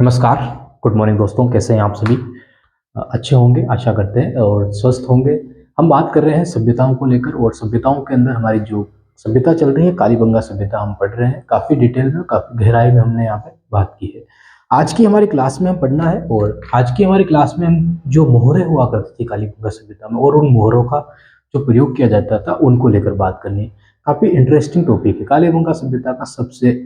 नमस्कार, good morning दोस्तों, कैसे हैं आप सभी? अच्छे होंगे आशा करते हैं और स्वस्थ होंगे। हम बात कर रहे हैं सभ्यताओं को लेकर और सभ्यताओं के अंदर हमारी जो सभ्यता चल रही है, कालीबंगा सभ्यता हम पढ़ रहे हैं। काफ़ी डिटेल में, काफ़ी गहराई में हमने यहाँ पे बात की है। आज की हमारी क्लास में हम पढ़ना है और आज की हमारी क्लास में हम जो मोहरें हुआ करती थी कालीबंगा सभ्यता में और उन मोहरों का जो प्रयोग किया जाता था, उनको लेकर बात करनी है। काफ़ी इंटरेस्टिंग टॉपिक है। कालीबंगा सभ्यता का सबसे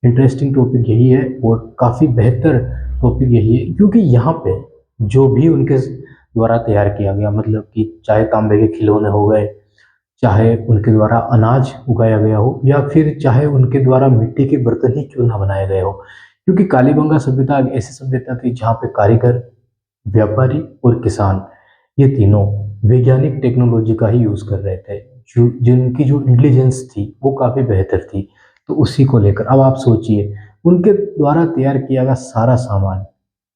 इंटरेस्टिंग टॉपिक यही है और काफ़ी बेहतर टॉपिक यही है क्योंकि यहाँ पे जो भी उनके द्वारा तैयार किया गया, मतलब कि चाहे तांबे के खिलौने हो गए, चाहे उनके द्वारा अनाज उगाया गया हो या फिर चाहे उनके द्वारा मिट्टी के बर्तन ही क्यों ना बनाए गए हो, क्योंकि कालीबंगा सभ्यता एक ऐसी सभ्यता थी जहाँ पे कारीगर, व्यापारी और किसान, ये तीनों वैज्ञानिक टेक्नोलॉजी का ही यूज़ कर रहे थे। जो जिनकी जो इंटेलिजेंस थी वो काफ़ी बेहतर थी। तो उसी को लेकर अब आप सोचिए, उनके द्वारा तैयार किया गया सारा सामान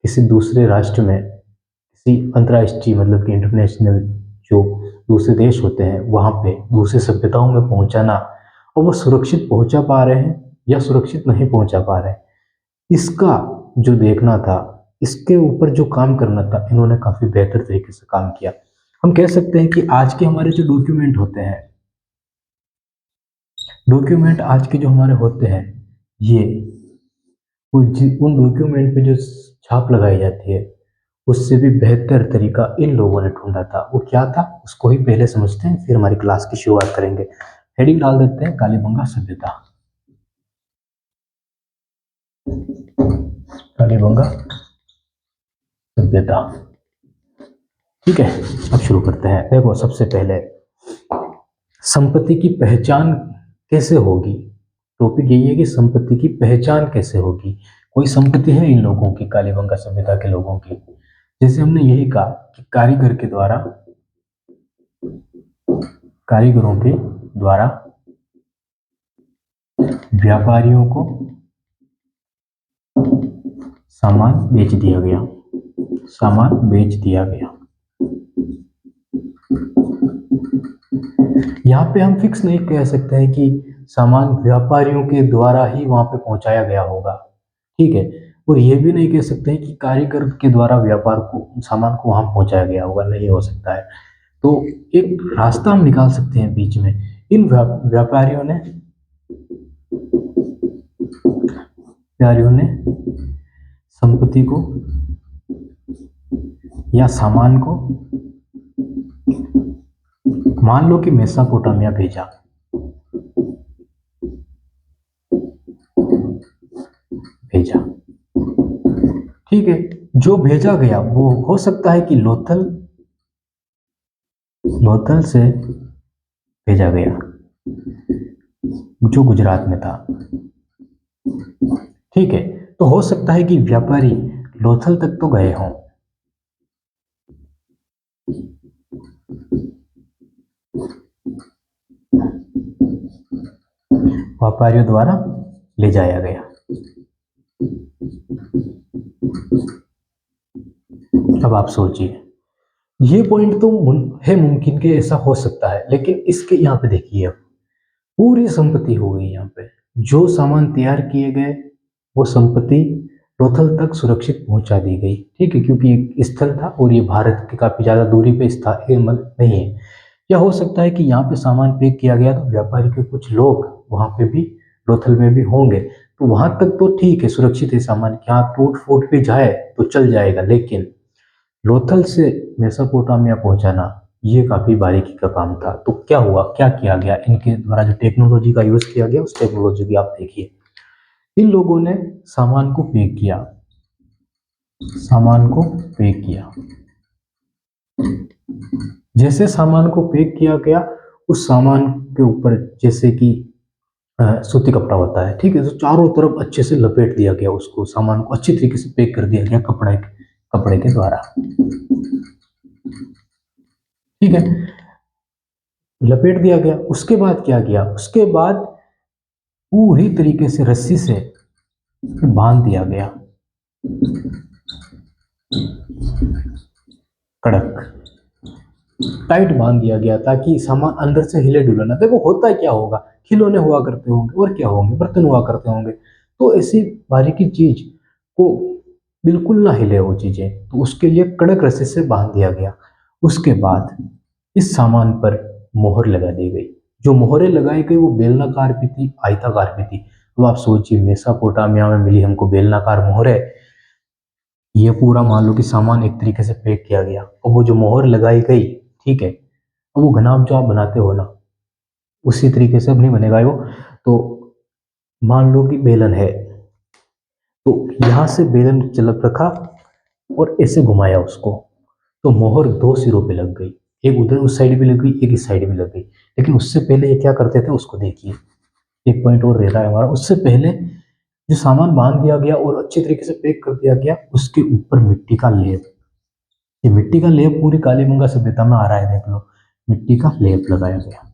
किसी दूसरे राष्ट्र में, किसी अंतर्राष्ट्रीय मतलब कि इंटरनेशनल जो दूसरे देश होते हैं वहाँ पे दूसरी सभ्यताओं में पहुँचाना, और वो सुरक्षित पहुँचा पा रहे हैं या सुरक्षित नहीं पहुँचा पा रहे हैं, इसका जो देखना था, इसके ऊपर जो काम करना था, इन्होंने काफ़ी बेहतर तरीके से काम किया। हम कह सकते हैं कि आज के हमारे जो डॉक्यूमेंट होते हैं, डॉक्यूमेंट आज के जो हमारे होते हैं, ये उन डॉक्यूमेंट पे जो छाप लगाई जाती है, उससे भी बेहतर तरीका इन लोगों ने ढूंढा था। वो क्या था उसको ही पहले समझते हैं, फिर हमारी क्लास की शुरुआत करेंगे। हेडिंग डाल देते हैं, कालीबंगा सभ्यता। कालीबंगा सभ्यता, ठीक है। अब शुरू करते हैं। देखो, सबसे पहले संपत्ति की पहचान कैसे होगी। टॉपिक यही है कि संपत्ति की पहचान कैसे होगी। कोई संपत्ति है इन लोगों की, कालीबंगा सभ्यता के लोगों की। जैसे हमने यही कहा कि कारीगर के द्वारा, कारीगरों के द्वारा व्यापारियों को सामान बेच दिया गया, सामान बेच दिया गया। यहाँ पे हम फिक्स नहीं कह सकते हैं कि सामान व्यापारियों के द्वारा ही वहां पे पहुंचाया गया होगा, ठीक है। और ये भी नहीं कह सकते हैं कि कारीगर के द्वारा व्यापार को, सामान को वहां पहुंचाया गया होगा, नहीं हो सकता है। तो एक रास्ता हम निकाल सकते हैं बीच में। इन व्यापारियों ने, व्यापारियों ने संपत्ति को या सामान को, मान लो कि मेसोपोटामिया भेजा, भेजा, ठीक है। जो भेजा गया वो हो सकता है कि लोथल, लोथल से भेजा गया, जो गुजरात में था, ठीक है। तो हो सकता है कि व्यापारी लोथल तक तो गए हों, व्यापारियों द्वारा ले जाया गया। अब आप सोचिए, ये पॉइंट तो है मुमकिन कि ऐसा हो सकता है, लेकिन इसके यहाँ पे देखिए, अब पूरी संपत्ति हो गई। यहाँ पे जो सामान तैयार किए गए वो संपत्ति लोथल तक सुरक्षित पहुंचा दी गई, ठीक है, क्योंकि एक स्थल था और ये भारत के काफी ज्यादा दूरी पे नहीं है। या हो सकता है कि यहाँ पे सामान पैक किया गया तो व्यापारी के कुछ लोग वहां पे भी, लोथल में भी होंगे, तो वहां तक तो ठीक है, सुरक्षित है सामान। यहाँ टूट फूट भी जाए तो चल जाएगा, लेकिन लोथल से मेसोपोटामिया पहुंचाना ये काफी बारीकी का काम था। तो क्या हुआ, क्या किया गया, इनके द्वारा जो टेक्नोलॉजी का यूज किया गया, उस टेक्नोलॉजी की आप देखिए। इन लोगों ने सामान को पैक किया, सामान को पैक किया। जैसे सामान को पैक किया गया, उस सामान के ऊपर जैसे कि सूती कपड़ा होता है, ठीक है, तो चारों तरफ अच्छे से लपेट दिया गया, उसको सामान को अच्छी तरीके से पैक कर दिया गया कपड़े के द्वारा, ठीक है, लपेट दिया गया। उसके बाद क्या किया, उसके बाद पूरी तरीके से रस्सी से बांध दिया गया, कड़क टाइट बांध दिया गया, ताकि सामान अंदर से हिले डुले ना। देखो होता क्या होगा, खिलौने हुआ करते होंगे और क्या होंगे, बर्तन हुआ करते होंगे, तो ऐसी बारीकी चीज को बिल्कुल ना हिले वो चीज़ें, तो उसके लिए कड़क रस्सी से बांध दिया गया। उसके बाद इस सामान पर मोहर लगा दी गई। जो मोहरें लगाई गई वो बेलनाकार भी थी, आयताकार भी थी। अब आप सोचिए मेसोपोटामिया में मिली हमको बेलनाकार मोहरें, ये पूरा मान लो कि सामान एक तरीके से पैक किया गया और वो जो मोहर लगाई गई, ठीक है, अब वो घनाभ जो आप बनाते हो ना, उसी तरीके से अब नहीं बनेगा वो। तो मान लो कि बेलन है, तो यहाँ से बेलन चलप रखा और ऐसे घुमाया उसको, तो मोहर दो सिरों पे लग गई। एक उधर उस साइड भी लग गई, एक इस साइड भी लग गई। लेकिन उससे पहले ये क्या करते थे उसको देखिए, एक पॉइंट और रह रहा है हमारा। उससे पहले जो सामान बांध दिया गया और अच्छे तरीके से पैक कर दिया गया, उसके ऊपर मिट्टी का लेप, ये मिट्टी का लेप पूरी कालीबंगा सभ्यता में आ रहा है, देख लो, मिट्टी का लेप लगाया गया,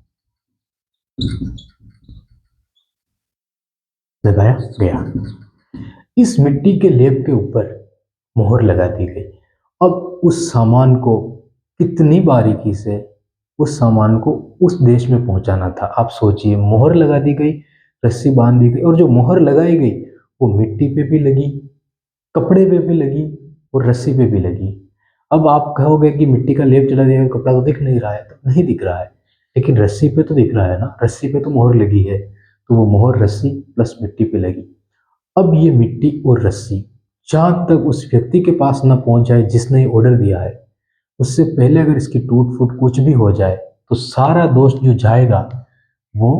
लगाया गया। इस मिट्टी के लेप के ऊपर मोहर लगा दी गई। अब उस सामान को कितनी बारीकी से उस सामान को उस देश में पहुंचाना था, आप सोचिए। मोहर लगा दी गई, रस्सी बांध दी गई, और जो मोहर लगाई गई वो मिट्टी पे भी लगी, कपड़े पे भी लगी और रस्सी पे भी लगी। अब आप कहोगे कि मिट्टी का लेप चला दिया, कपड़ा तो दिख नहीं रहा है, तो नहीं दिख रहा है, लेकिन रस्सी पे तो दिख रहा है ना, रस्सी पे तो मोहर लगी है, तो वो मोहर रस्सी प्लस मिट्टी पे लगी। अब ये मिट्टी और रस्सी जहां तक उस व्यक्ति के पास ना पहुंच जाए जिसने ऑर्डर दिया है, उससे पहले अगर इसकी टूट फूट कुछ भी हो जाए, तो सारा दोष जो जाएगा वो,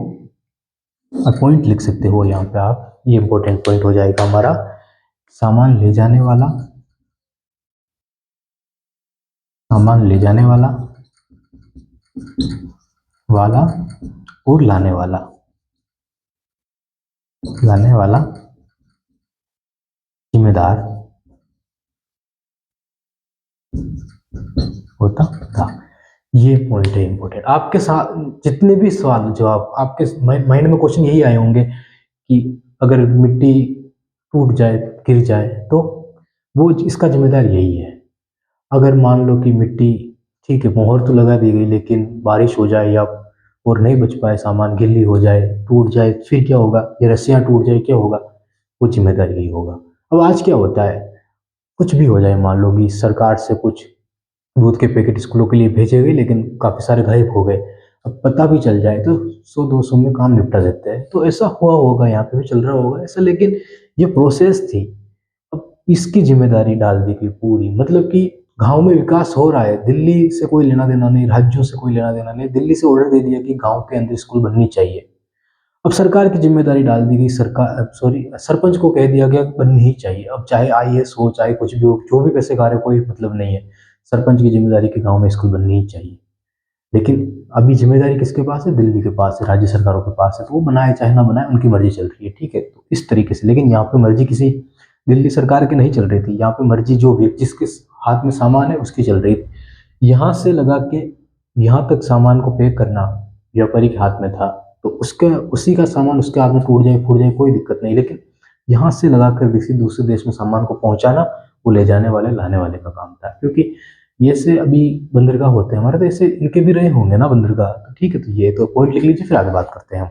पॉइंट लिख सकते हो यहाँ पे आप, ये इंपॉर्टेंट पॉइंट हो जाएगा हमारा, सामान ले जाने वाला, सामान ले जाने वाला, वाला और लाने वाला, लाने वाला जिम्मेदार होता था। ये पॉइंट है इंपॉर्टेंट। आपके साथ जितने भी सवाल जवाब आपके माइंड में क्वेश्चन यही आए होंगे कि अगर मिट्टी टूट जाए, गिर जाए, तो वो इसका जिम्मेदार यही है। अगर मान लो कि मिट्टी, ठीक है, मोहर तो लगा दी गई, लेकिन बारिश हो जाए या और नहीं बच पाए, सामान गिल्ली हो जाए, टूट जाए, फिर क्या होगा, ये रस्सियाँ टूट जाए, क्या होगा, वो जिम्मेदार यही होगा। अब आज क्या होता है, कुछ भी हो जाए, मान लो कि सरकार से कुछ दूध के पैकेट स्कूलों के लिए भेजे गए, लेकिन काफ़ी सारे गायब हो गए, अब पता भी चल जाए तो 100-200 में काम निपटा देते हैं। तो ऐसा हुआ होगा, यहाँ पे भी चल रहा होगा ऐसा, लेकिन ये प्रोसेस थी। अब इसकी जिम्मेदारी डाल दी गई पूरी, मतलब कि गांव में विकास हो रहा है, दिल्ली से कोई लेना देना नहीं, राज्यों से कोई लेना देना नहीं, दिल्ली से ऑर्डर दे दिया कि गांव के अंदर स्कूल बननी चाहिए। अब सरकार की जिम्मेदारी डाल दी गई, सरकार, सॉरी, सरपंच को कह दिया गया कि बननी ही चाहिए। अब चाहे आईएएस हो, चाहे कुछ भी हो, जो भी पैसे खा रहे, कोई मतलब नहीं है, सरपंच की जिम्मेदारी कि गांव में स्कूल बननी ही चाहिए। लेकिन अभी जिम्मेदारी किसके पास है, दिल्ली के पास है, राज्य सरकारों के पास है, तो वो बनाए चाहे ना बनाए, उनकी मर्जी चल रही है, ठीक है, तो इस तरीके से। लेकिन यहाँ पे मर्जी किसी दिल्ली सरकार की नहीं चल रही थी, यहाँ पे मर्जी जो व्यक्ति जिसके हाथ में सामान है उसकी चल रही थी। यहाँ से लगा के यहाँ तक सामान को पैक करना व्यापारी के हाथ में था, तो उसके उसी का सामान उसके हाथ में टूट जाए, फूट जाए, कोई दिक्कत नहीं, लेकिन यहाँ से लगा कर किसी दूसरे देश में सामान को पहुंचाना, वो ले जाने वाले लाने वाले का काम था। क्योंकि ये से अभी बंदरगाह होते हैं हमारे, तो ऐसे इनके भी रहे होंगे ना बंदरगाह, तो ठीक है, तो ये तो पॉइंट लिख लीजिए, फिर आगे बात करते हैं हम।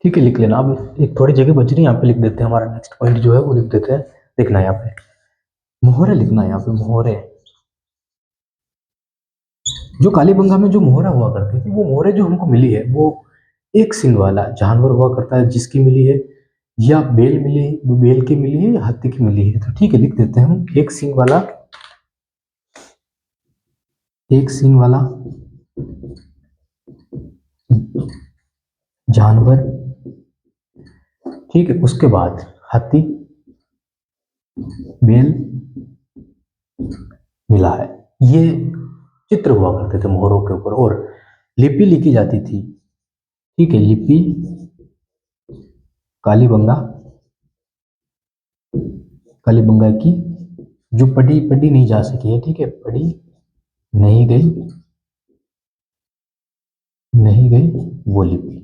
ठीक है, लिख लेना। अब एक थोड़ी जगह बच रही है, यहाँ पे लिख देते हैं, हमारा नेक्स्ट पॉइंट जो है वो लिख देते हैं। देखना है यहाँ पे मोहरे, लिखना है यहाँ पे मोहरे। जो कालीबंगा में जो मोहरा हुआ करती थी, वो मोहरे जो हमको मिली है, वो एक सिंग वाला जानवर हुआ करता है जिसकी मिली है, या बेल मिली, बेल की मिली है, या हाथी की मिली है। तो ठीक है, लिख देते हैं हम, एक सिंग वाला, एक सिंग वाला जानवर, ठीक है, उसके बाद हाथी, बेल मिला है। ये चित्र हुआ करते थे मोहरों के ऊपर, और लिपि लिखी जाती थी, ठीक है, लिपि कालीबंगा, कालीबंगा की, जो पढ़ी पढ़ी नहीं जा सकी है, ठीक है, पढ़ी नहीं गई, नहीं गई वो लिपि।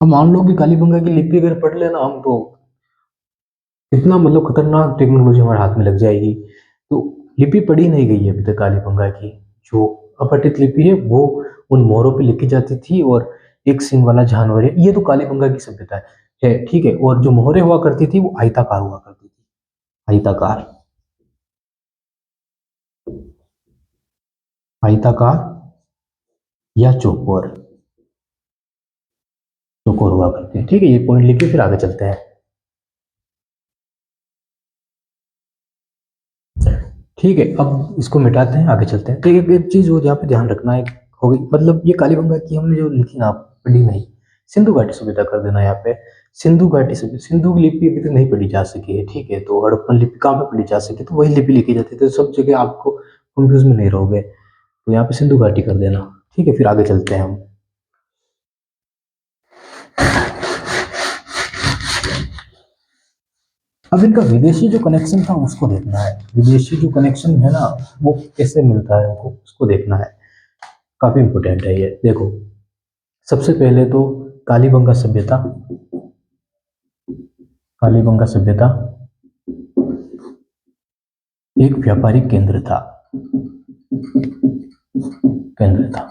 अब मान लो कि कालीबंगा की लिपि अगर पढ़ लेना हम, तो कितना मतलब खतरनाक टेक्नोलॉजी हमारे हाथ में लग जाएगी। तो लिपि पढ़ी नहीं गई है अभी तक कालीबंगा की, जो अपठित लिपि है वो उन मोहरों पे लिखी जाती थी, और एक सींग वाला जानवर है, ये तो कालीबंगा की सभ्यता है, ठीक है। और जो मोहरें हुआ करती थी वो आयताकार हुआ करती थी, आयताकार, आयताकार या चौकोर, चौकोर हुआ करते हैं, ठीक है। ये पॉइंट लिखिए, फिर आगे चलते हैं। ठीक है, अब इसको मिटाते हैं, आगे चलते हैं। तो एक चीज वो यहाँ पे ध्यान रखना है, हो गई मतलब ये कालीबंगा की हमने जो लिखी ना, पढ़ी नहीं, सिंधु घाटी सभ्यता कर देना यहाँ पे। सिंधु घाटी सभ्यता, सिंधु की लिपि अभी तक नहीं पढ़ी जा सकी है, ठीक है। तो हड़प्पन लिपि कहाँ पे पढ़ी जा सकी, तो वही लिपि लिखी जाती है, तो सब जगह आपको कंफ्यूज में नहीं रहोगे। तो यहाँ पे सिंधु घाटी कर देना, ठीक है। फिर आगे चलते हैं हम। अब इनका विदेशी जो कनेक्शन था उसको देखना है, विदेशी जो कनेक्शन है ना वो कैसे मिलता है हमको, उसको देखना है, काफी इंपोर्टेंट है ये। देखो, सबसे पहले तो कालीबंगा सभ्यता, कालीबंगा सभ्यता एक व्यापारिक केंद्र था, केंद्र था,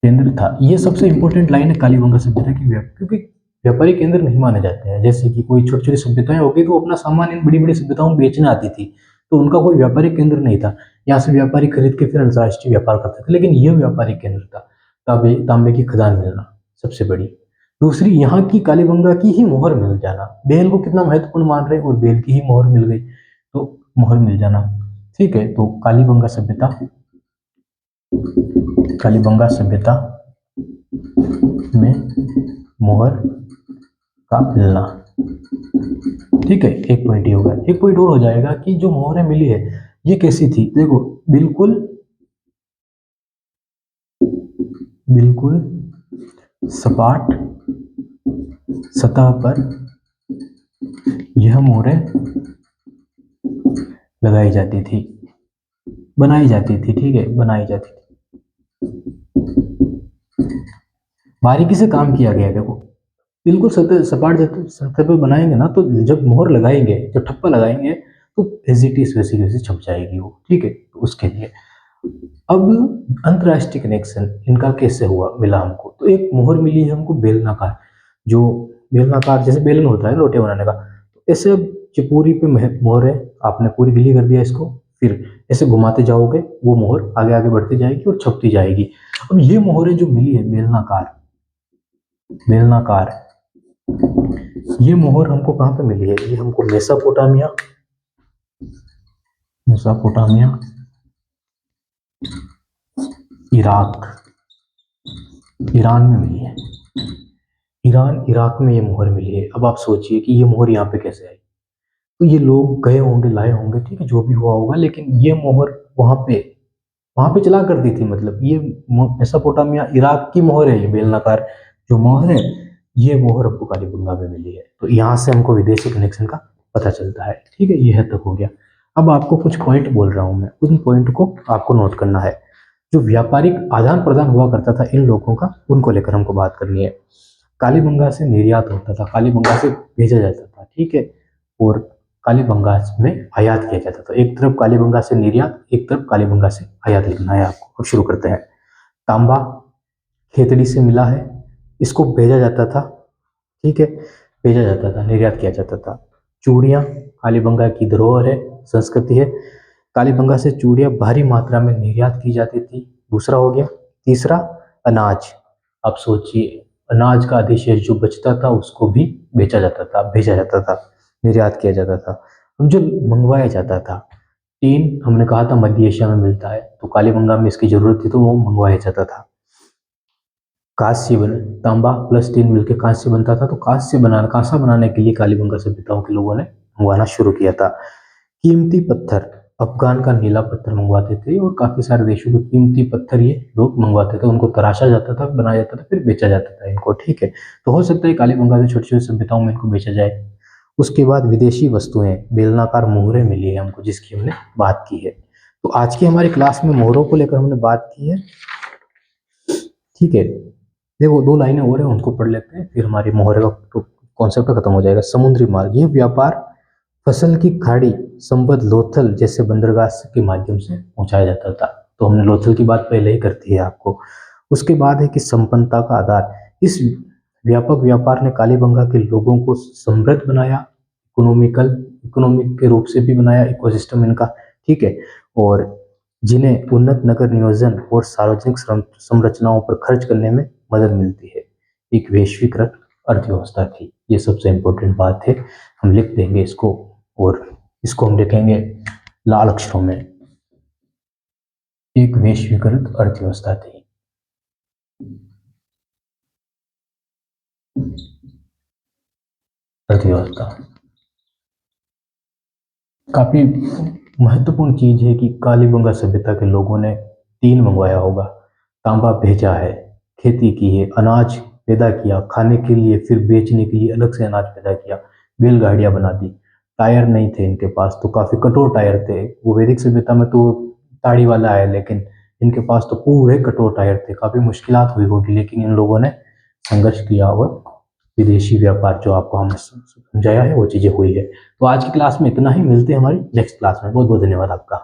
केंद्र था। ये सबसे इंपॉर्टेंट लाइन है कालीबंगा सभ्यता की, क्योंकि व्यापारी केंद्र नहीं माने जाते हैं। जैसे कि कोई छोटी छोटी सभ्यताएं हो गई तो अपना सामान इन बड़ी बड़ी सभ्यताओं में बेचने आती थी, तो उनका कोई व्यापारिक केंद्र नहीं था। यहाँ से व्यापारी खरीद के फिर अंतर्राष्ट्रीय व्यापार करते थे, लेकिन यह व्यापारिक केंद्र था। तांबे की खदान मिलना सबसे बड़ी। दूसरी, यहाँ की कालीबंगा की ही मोहर मिल जाना, बेल को कितना महत्वपूर्ण मान रहे और बेल की ही मोहर मिल गई, तो मोहर मिल जाना, ठीक है। तो कालीबंगा सभ्यता, कालीबंगा सभ्यता में मोहर का मिलना, ठीक है। एक पॉइंट ये होगा। एक पॉइंट और हो जाएगा कि जो मोहरें मिली है ये कैसी थी, देखो बिल्कुल, बिल्कुल सपाट सतह पर यह मोहरें लगाई जाती थी, बनाई जाती थी, ठीक है, बनाई जाती थी, बारीकी से काम किया गया। देखो बिल्कुल सतह, सपाट सतह पे बनाएंगे ना, तो जब मोहर लगाएंगे, जब ठप्पा लगाएंगे तो एजिटिस वैसी वैसी छप जाएगी वो, ठीक है। तो उसके लिए अब अंतरराष्ट्रीय कनेक्शन इनका कैसे हुआ, मिला हमको, तो एक मोहर मिली है हमको बेलनाकार, जो बेलनाकार जैसे बेलन होता है रोटी बनाने का, तो ऐसे अब जो पूरी पे मोहर है, आपने पूरी गिली कर दिया इसको, फिर ऐसे घुमाते जाओगे वो मोहर आगे आगे बढ़ती जाएगी और छपती जाएगी। अब ये मोहरें जो मिली है बेलनाकार, बेलनाकार, ये मोहर हमको कहाँ पे मिली है, ये हमको मेसोपोटामिया, मेसोपोटामिया, इराक, ईरान में मिली है, ईरान इराक में ये मोहर मिली है। अब आप सोचिए कि ये मोहर यहाँ पे कैसे आई, तो ये लोग गए होंगे, लाए होंगे, ठीक है, जो भी हुआ होगा, लेकिन ये मोहर वहां पे चला करती थी। मतलब ये मेसोपोटामिया इराक की मोहर है, ये बेलनाकार जो मोहर है, ये मोहर हमको कालीबंगा में मिली है। तो यहाँ से हमको विदेशी कनेक्शन का पता चलता है, ठीक है। ये हद तक हो गया। अब आपको कुछ पॉइंट बोल रहा हूँ मैं, उन पॉइंट को आपको नोट करना है। जो व्यापारिक आदान प्रदान हुआ करता था इन लोगों का, उनको लेकर हमको बात करनी है। कालीबंगा से निर्यात होता था, कालीबंगा से भेजा जाता था, ठीक है, और कालीबंगा में आयात किया जाता था। एक तरफ कालीबंगा से निर्यात, एक तरफ कालीबंगा से आयात लिखना है आपको। अब शुरू करते हैं। तांबा खेतड़ी से मिला है, इसको भेजा जाता था, ठीक है, भेजा जाता था, निर्यात किया जाता था। चूड़ियाँ कालीबंगा की धरोहर है, संस्कृति है। कालीबंगा से चूड़ियाँ भारी मात्रा में निर्यात की जाती थी, दूसरा हो गया। तीसरा, अनाज। आप सोचिए, अनाज का अधिशेष जो बचता था उसको भी बेचा जाता था, भेजा जाता था, निर्यात किया जाता था। अब जो मंगवाया जाता था, टीन हमने कहा था मध्य एशिया में मिलता है, तो कालीबंगा में इसकी जरूरत थी तो वो मंगवाया जाता था। कांस्य बन, तांबा प्लस टीन मिलकर कांस्य बनता था, तो कांसा बनाने के लिए कालीबंगा सभ्यताओं के लोगों ने मंगवाना शुरू किया था। कीमती पत्थर, अफगान का नीला पत्थर मंगवाते थे, और काफी सारे देशों के कीमती पत्थर ये लोग मंगवाते थे, उनको तराशा जाता था, बनाया जाता था, फिर बेचा जाता था इनको, ठीक है। तो हो सकता है कालीबंगा से छोटी छोटी सभ्यताओं में इनको बेचा जाए। उसके बाद विदेशी वस्तुएं, बेलनाकार मोहरें मिली है हमको, जिसकी हमने बात की है। तो आज की हमारी क्लास में मोहरों को लेकर हमने बात की है, ठीक है। देखो दो लाइनें और हैं, उनको पढ़ लेते हैं, फिर हमारी मोहरे का कॉन्सेप्ट खत्म हो जाएगा। समुद्री मार्ग, ये व्यापार फसल की खाड़ी संबद्ध लोथल जैसे बंदरगाह के माध्यम से पहुंचाया जाता था। तो हमने लोथल की बात पहले ही कर दी है आपको। उसके बाद है कि संपन्नता का आधार। इस व्यापक व्यापार ने कालीबंगा के लोगों को समृद्ध बनाया, इकोनॉमिक के रूप से भी बनाया, इकोसिस्टम इनका, ठीक है, और जिन्हें उन्नत नगर नियोजन और सार्वजनिक संरचनाओं पर खर्च करने में मदद मिलती है। एक वैश्वीकृत अर्थव्यवस्था थी, ये सबसे इम्पोर्टेंट बात है, हम लिख देंगे इसको, और इसको हम लिखेंगे लाल अक्षरों में, एक वैश्वीकृत अर्थव्यवस्था थी। अर्थव्यवस्था काफी महत्वपूर्ण चीज है कि कालीबंगा सभ्यता के लोगों ने तीन मंगवाया होगा, तांबा भेजा है, खेती की है, अनाज पैदा किया खाने के लिए, फिर बेचने के लिए अलग से अनाज पैदा किया, बैलगाड़ियां बना दी, टायर नहीं थे इनके पास, तो काफी कठोर टायर थे। वो वैदिक सभ्यता में तो ताड़ी वाला है, लेकिन इनके पास तो पूरे कठोर टायर थे, काफी मुश्किलात हुई होगी, लेकिन इन लोगों ने संघर्ष किया और विदेशी व्यापार जो आपको हमने समझाया है वो चीजें हुई है। तो आज की क्लास में इतना ही, मिलते हैं हमारी नेक्स्ट क्लास में। बहुत बहुत धन्यवाद आपका।